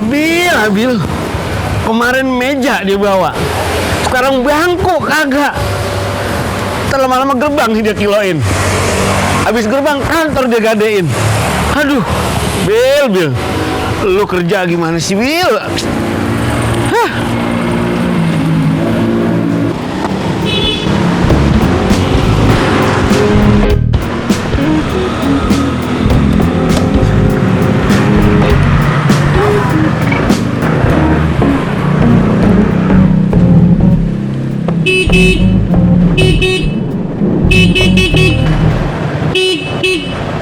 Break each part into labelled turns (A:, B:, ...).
A: Bil. Kemarin meja dia bawa. Sekarang bangku kagak. Ntar lama-lama gerbang sih dia kiloin. Habis gerbang kantor dia gadein. Aduh, Bil. Lu kerja gimana sih, Bil? Hah?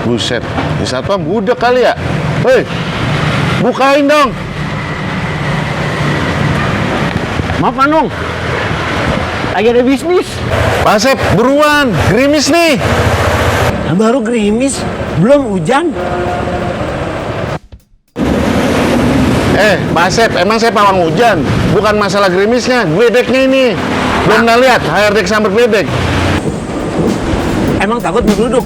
B: Buset, ini satpam budak kali ya? Hei, bukain dong.
A: Maaf, Anung. Lagi ada bisnis.
B: Pak Asep, buruan, gerimis nih.
A: Baru gerimis, belum hujan.
B: Pak Asep, emang saya pawang hujan? Bukan masalah gerimisnya, gledeknya ini. Belum pernah lihat HRD kesambar gledek.
A: Emang takut duduk?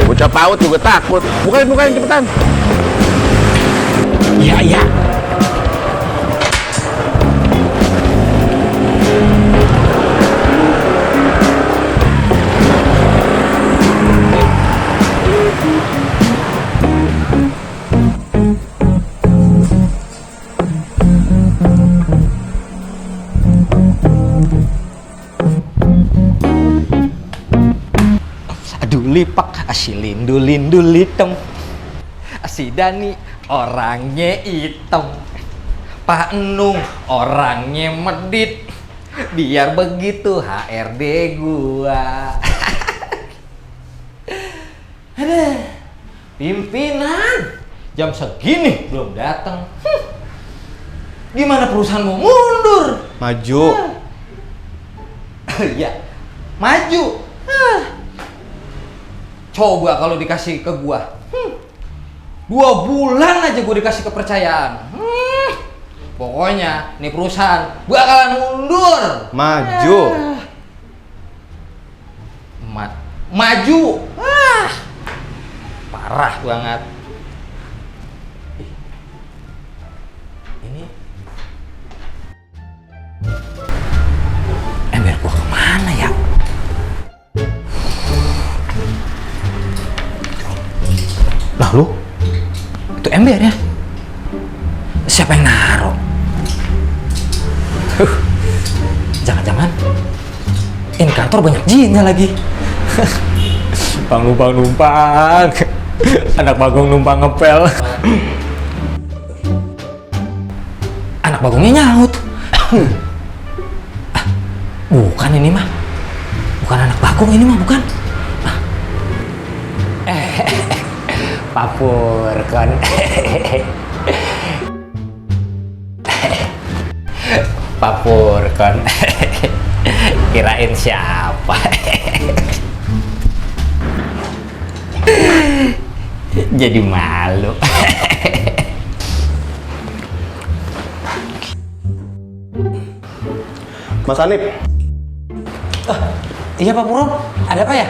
B: Bocah PAUD juga takut. Bukain cepetan.
A: Iya.
C: Aduh lipak, asilindulindul-litem. Si Dani orangnya hitam, Pak Enung orangnya medit. Biar begitu HRD gua. Aduh, pimpinan jam segini belum datang. Gimana perusahaan mau mundur?
D: Maju.
C: Ya, maju. Coba kalau dikasih ke gua, 2 bulan aja gua dikasih kepercayaan. Pokoknya nih perusahaan bakalan mundur.
D: Maju.
C: Maju. Parah banget. Ini ember gua kemana ya? Lalu itu ember ya? Siapa yang naruh? Jangan-jangan ini kantor banyak jinnya lagi. Numpang. Anak Bagong numpang ngepel. Anak Bagongnya nyaut. Bukan ini mah. Bukan anak Bagong ini mah, bukan. Papur kan. Papur kan. Kirain siapa? Jadi malu.
D: Mas Anip.
C: Iya Pak Purun, ada apa ya?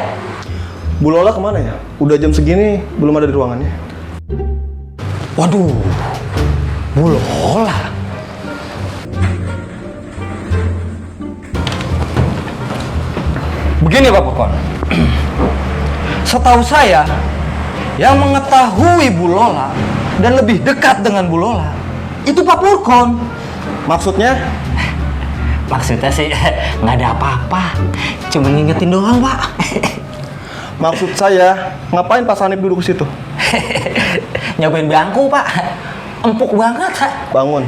D: Bu Lola kemana ya? Udah jam segini belum ada di ruangannya.
C: Waduh, Bu Lola. Begini Pak Purkon, setahu saya yang mengetahui Bu Lola dan lebih dekat dengan Bu Lola itu Pak Purkon.
D: Maksudnya?
C: Maksudnya sih nggak ada apa-apa, cuma ngingetin doang Pak.
D: Maksud saya, ngapain Pak Sanip duduk di situ?
C: Nyobain bangku Pak, empuk banget.
D: Bangun.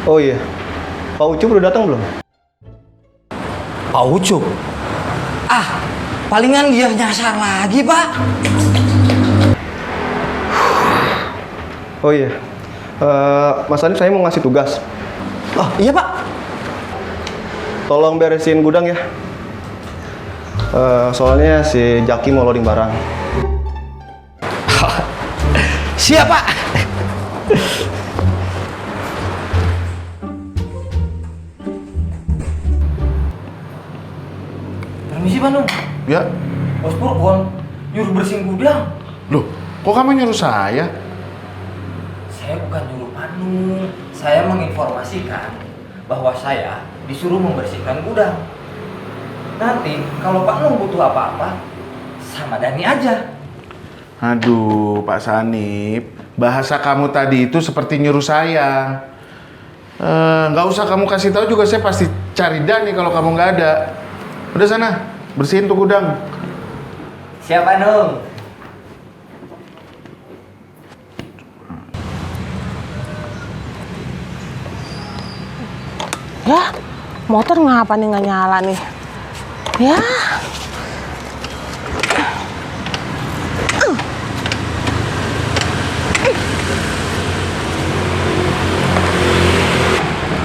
D: Oh iya, Pak Ucup udah datang belum?
C: Pak Ucup? Palingan dia nyasar lagi Pak.
D: Oh iya, Mas Anip saya mau ngasih tugas.
C: Oh iya Pak.
D: Tolong beresin gudang ya. Soalnya si Jaki mau loading barang.
C: Siap Pak. Permisi Bandung.
B: Ya.
C: Bos Purkon nyuruh bersihin gudang.
B: Loh, kok kamu nyuruh saya?
C: Saya bukan nyuruh Panung. Saya menginformasikan bahwa saya disuruh membersihkan gudang. Nanti kalau Pak Nung butuh apa-apa, sama Dani aja.
B: Aduh, Pak Sanip, bahasa kamu tadi itu seperti nyuruh saya. Nggak usah kamu kasih tahu juga, saya pasti cari Dani kalau kamu nggak ada. Udah sana, bersihin tuh gudang.
C: Siapa Nung?
E: Ya, motor ngapa nih nggak nyala nih? Ya.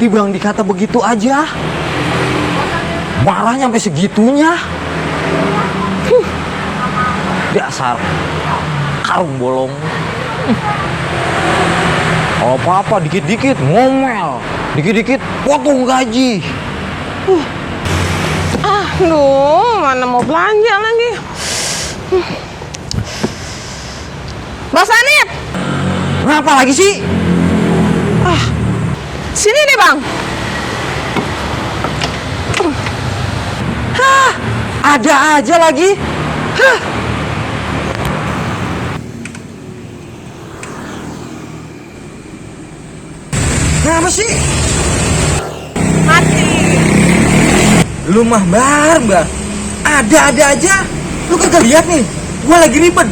C: Dibilang dikata begitu aja. Marahnya sampai segitunya. Dasar karung bolong. Kalau apa-apa dikit-dikit ngomel, dikit-dikit potong gaji.
E: Aduh, mana mau belanja lagi? Bang Sanip,
C: Kenapa lagi sih?
E: sini nih Bang.
C: Ada aja lagi. Kenapa sih?
E: Mati.
C: Lu mah barbar. Ada aja. Lu kagak lihat nih, gua lagi ribet.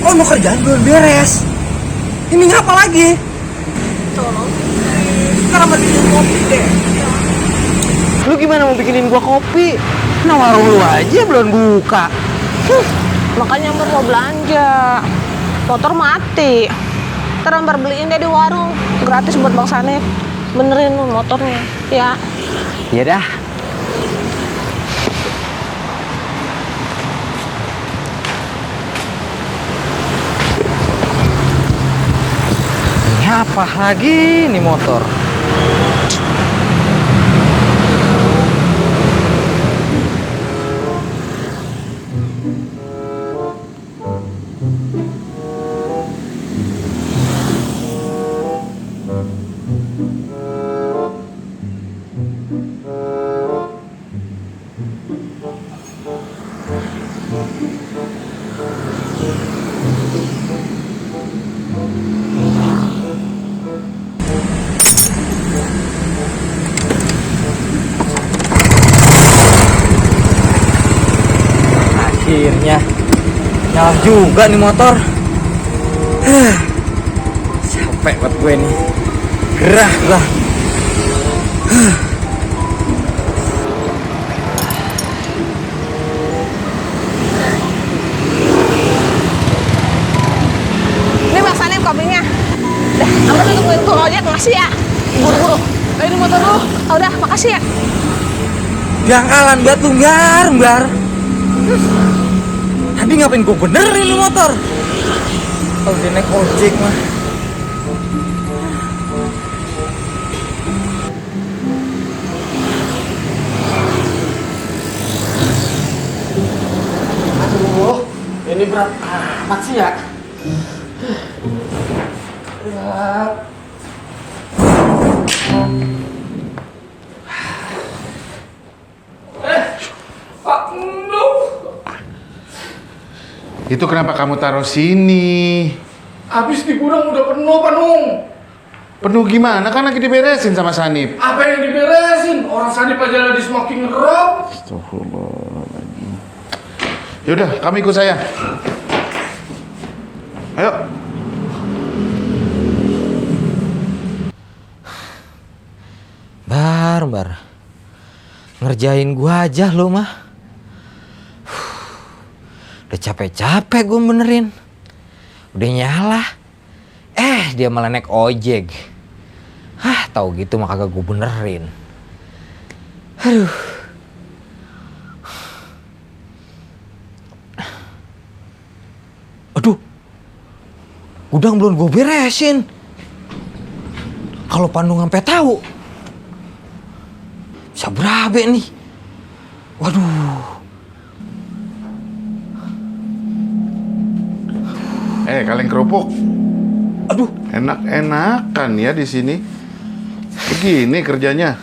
C: Oh, mau kerjaan belum beres. Ini ngapa lagi?
E: Sekarang bikinin kopi deh.
C: Lu gimana mau bikinin gua kopi? Nah, warung lu aja belum buka.
E: Makanya Amber mau belanja. Motor mati. Ntar Amber beliin deh di warung. Gratis buat Bang Sanip. Benerin lu motornya, ya.
C: Ya dah. Ini apa lagi nih motor? Akhirnya nyala juga nih motor. Capek buat gue nih. Gerah lah.
E: Ini Bang Sanip kopinya. Dah, Amber tuh tungguin tukang ojek, makasih ya. Buru-buru. Ini motor lu. Oh, udah, makasih ya.
C: Jangkalan buat lu mbar. Tadi ngapain gue benerin nih motor? Kalau dia naik ojek mah. Aduh, ini berat amat sih ya.
B: Itu kenapa kamu taruh sini?
F: Habis di gudang udah penuh, Panung.
B: Penuh gimana? Kan lagi diberesin sama Sanip.
F: Apa yang diberesin? Orang Sanip aja lagi smoking rock.
B: Astagfirullahaladzim. Yaudah, kamu ikut saya. Ayo.
C: Bar. Ngerjain gua aja lo mah. Udah capek-capek gue benerin. Udah nyala. Dia malah naik ojek. Tahu gitu mah kagak gue benerin. Aduh. Gudang belum gue beresin. Kalau Pandung sampai tahu, bisa berabe nih. Waduh.
B: Kaleng kerupuk.
D: Aduh,
B: Enak-enakan ya di sini. Begini kerjanya.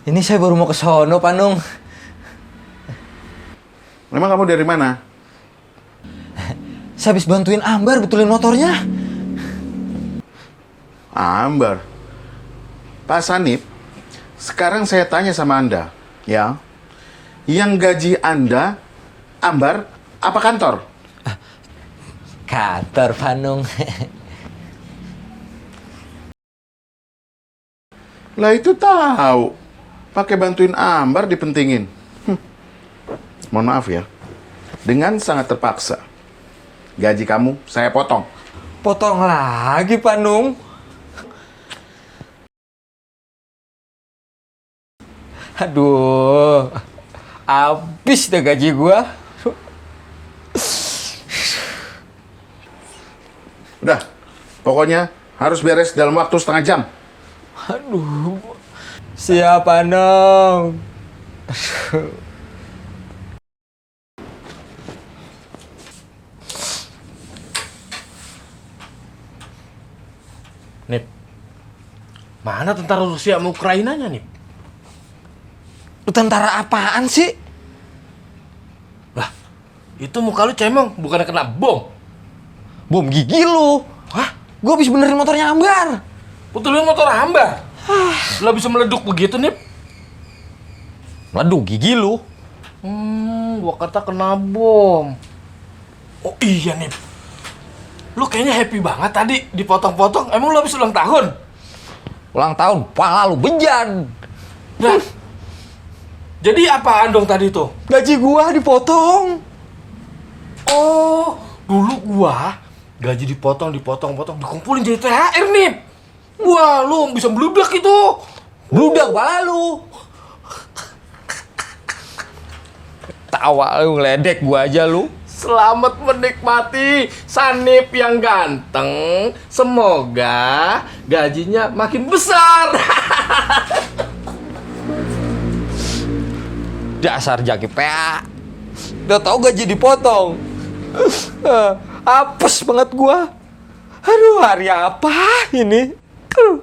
C: Ini saya baru mau ke sono, Pak Nung.
B: Memang kamu dari mana?
C: Saya habis bantuin Ambar betulin motornya.
B: Ambar. Pak Sanip, sekarang saya tanya sama Anda, ya. Yang gaji Anda, Ambar, apa kantor?
C: Kantor, Pak Nung.
B: Lah itu tahu. Pakai bantuin Ambar dipentingin. Mohon maaf ya. Dengan sangat terpaksa. Gaji kamu saya potong.
C: Potong lagi, Pak Nung. Aduh. Habis deh gaji gua.
B: Udah. Pokoknya harus beres dalam waktu setengah jam.
C: Aduh. Siapa, Nung?
F: Nip, mana tentara Rusia sama Ukrainanya, Nip?
C: Tentara apaan sih?
F: Lah, itu muka lu cemong, bukannya kena bom.
C: Bom gigi lu.
F: Hah?
C: Gua habis benerin motornya Ambar.
F: Betulin motor Ambar? Lah bisa meleduk begitu, Nip?
C: Waduh, gigi lu.
F: Gua kata kena bom. Oh iya, Nip. Lu kayaknya happy banget tadi dipotong-potong. Emang lu habis ulang tahun?
C: Ulang tahun, pala lu bejan.
F: Nah, jadi apaan dong tadi tuh?
C: Gaji gua dipotong.
F: Oh, dulu gua gaji dipotong, dikumpulin jadi THR, Nip. Wah, lu bisa bludak itu.
C: Bludak pala lu. Tawa lu, ngeledek gua aja lu.
F: Selamat menikmati Sanip yang ganteng. Semoga gajinya makin besar.
C: Dasar jaki PA. Udah tau gaji dipotong. Apes banget gua. Aduh, hari apa ini? Aduh.